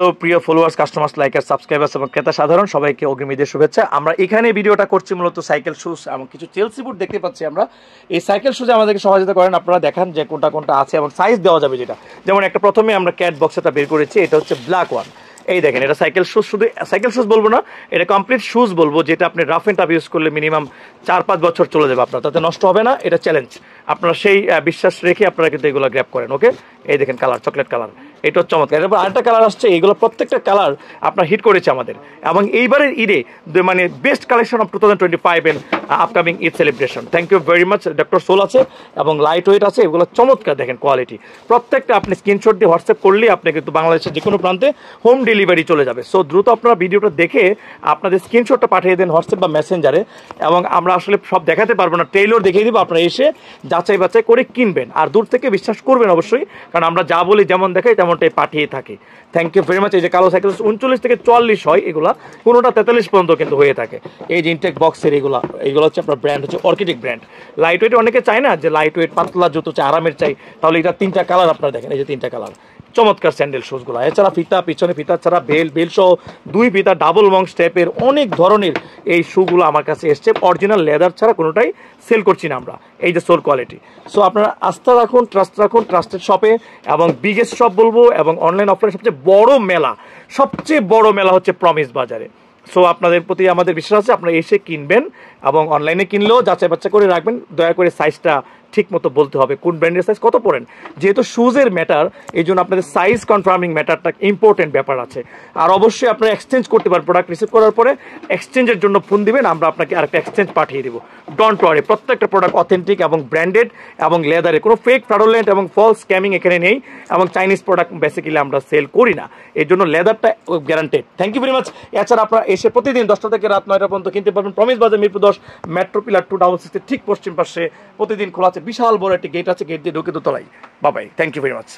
তো প্রিয় followers, customers, liker, subscribers এবং ক্রেতা সাধারণ সবাইকে অগ্রিম ঈদের শুভেচ্ছা। আমরা এখানে ভিডিওটা করছি মূলত সাইকেল শুজ এবং কিছু চেলসি বুট দেখতে পাচ্ছি আমরা। এই সাইকেল শুজে আমাদেরকে সহযোগিতা করেন, আপনারা দেখান যে কোনটা কোনটা আছে এবং সাইজ দেওয়া যাবে যেটা। যেমন একটা প্রথমে আমরা ক্যাট বক্সটা বের করেছি, এটা হচ্ছে ব্ল্যাক ওয়ান। এই দেখেন, এটা সাইকেল শুজ, শুধু সাইকেল শুজ বলবো না, এটা কমপ্লিট শুজ বলবো, যেটা আপনি রাফ অ্যান্ড টাফ ইউজ করলে মিনিমাম 4-5 বছর চলে যাবে আপনার, তাতে নষ্ট হবে না। এটা চ্যালেঞ্জ, আপনারা সেই বিশ্বাস রেখে আপনারা কিন্তু এগুলো গ্র্যাব করেন। ওকে, এই দেখেন কালার, চকলেট কালার, এটা চমৎকার। এরপর আরেকটা কালার আসছে, এইগুলো প্রত্যেকটা কালার আপনার হিট করেছে আমাদের, এবং এইবারের ঈদে মানে বেস্ট কালেকশন অফ 2025 এর upcoming Eid celebration. Thank you very much. Doctor সোল আছে এবং লাইট ওয়েট আছে, এগুলো চমৎকার। দেখেন কোয়ালিটি, প্রত্যেকটা আপনি স্ক্রিনশট দিয়ে হোয়াটসঅ্যাপ করলেই আপনি কিন্তু বাংলাদেশের যে কোনো প্রান্তে হোম ডেলিভারি চলে যাবে। সো দ্রুত আপনারা ভিডিওটা দেখে আপনাদের স্ক্রিনশটটা পাঠিয়ে দেন হোয়াটসঅ্যাপ বা মেসেঞ্জারে, এবং আমরা আসলে সব দেখাতে পারবো না, ট্রেইলর দেখিয়ে দিব, আপনারা এসে যাচাই বাছাই করে কিনবেন। আর দূর থেকে বিশ্বাস করবেন অবশ্যই, কারণ আমরা যা বলি, যেমন দেখাই তেমনটাই পাঠিয়ে থাকি। Thank you very much. এই যে কালো সাইকেল 39 থেকে 44 হয়, এগুলা কোনোটা 43 পর্যন্ত কিন্তু হয়ে থাকে। এই যে ইনটেক বক্সের এইগুলো হচ্ছে আপনার ব্র্যান্ড হচ্ছে অর্কিডিক ব্র্যান্ড। লাইট ওয়েট অনেকে চায় না, যে লাইট ওয়েট পাতলা জুতো চাই, আরামের চাই, তাহলে এটা 3টা কালার আপনারা দেখেন, এই যে 3টা কালার, চমৎকার স্যান্ডেল শুজগুলো। এছাড়া ফিতা, পিছনে ফিতা ছাড়া বেল সহ 2 ফিতা ডাবল মং স্টেপের অনেক ধরনের এই শুগুলো আমার কাছে এসছে, অরিজিনাল লেদার ছাড়া কোনোটাই সেল করছি না আমরা। এই যে সোল কোয়ালিটি। সো আপনারা আস্থা রাখুন, ট্রাস্ট রাখুন ট্রাস্টেড শপে, এবং বিগেস্ট শপ বলবো, এবং অনলাইন অফলাইন সবচেয়ে বড় মেলা হচ্ছে প্রমিস বাজারে। সো আপনাদের প্রতি আমাদের বিশ্বাস আছে, আপনারা এসে কিনবেন, এবং অনলাইনে কিনলেও যাচাই বাচ্চা করে রাখবেন। দয়া করে সাইজটা ঠিক মতো বলতে হবে, কোন ব্র্যান্ডের সাইজ কত পড়েন, যেহেতু শুজের ম্যাটার, এই জন্য আপনাদের সাইজ কনফার্মিং ম্যাটারটা ইম্পর্টেন্ট ব্যাপার আছে। আর অবশ্যই আপনারা এক্সচেঞ্জ করতে পারেন, প্রোডাক্ট রিসিভ করার পরে এক্সচেঞ্জের জন্য ফোন দিবেন, আমরা আপনাকে আরেকটা এক্সচেঞ্জ পাঠিয়ে দেবো। ডোন্ট ওয়ারি, প্রত্যেকটা প্রোডাক্ট অথেন্টিক এবং ব্র্যান্ডেড এবং লেদারে, কোনো ফেক, ফ্রডুলেন্ট এবং ফলস স্ক্যামিং এখানে নেই, এবং চাইনিজ প্রোডাক্ট বেসিক্যালি আমরা সেল করি না, এই জন্য লেদারটা guaranteed. Thank you very much. এছাড়া আপনারা এসে প্রতিদিন 10টা থেকে রাত 9টা পর্যন্ত কিনতে পারবেন। প্রমিস বাজার, মিরপুর 10, মেট্রো পিলার 266 ঠিক পশ্চিম পাশে প্রতিদিন খোলা আছে, বিশাল বড় একটি গেট আছে, গেট দিয়ে ঢুকে দোতলায়। বাবাই, থ্যাংক ইউ ভেরি মাচ।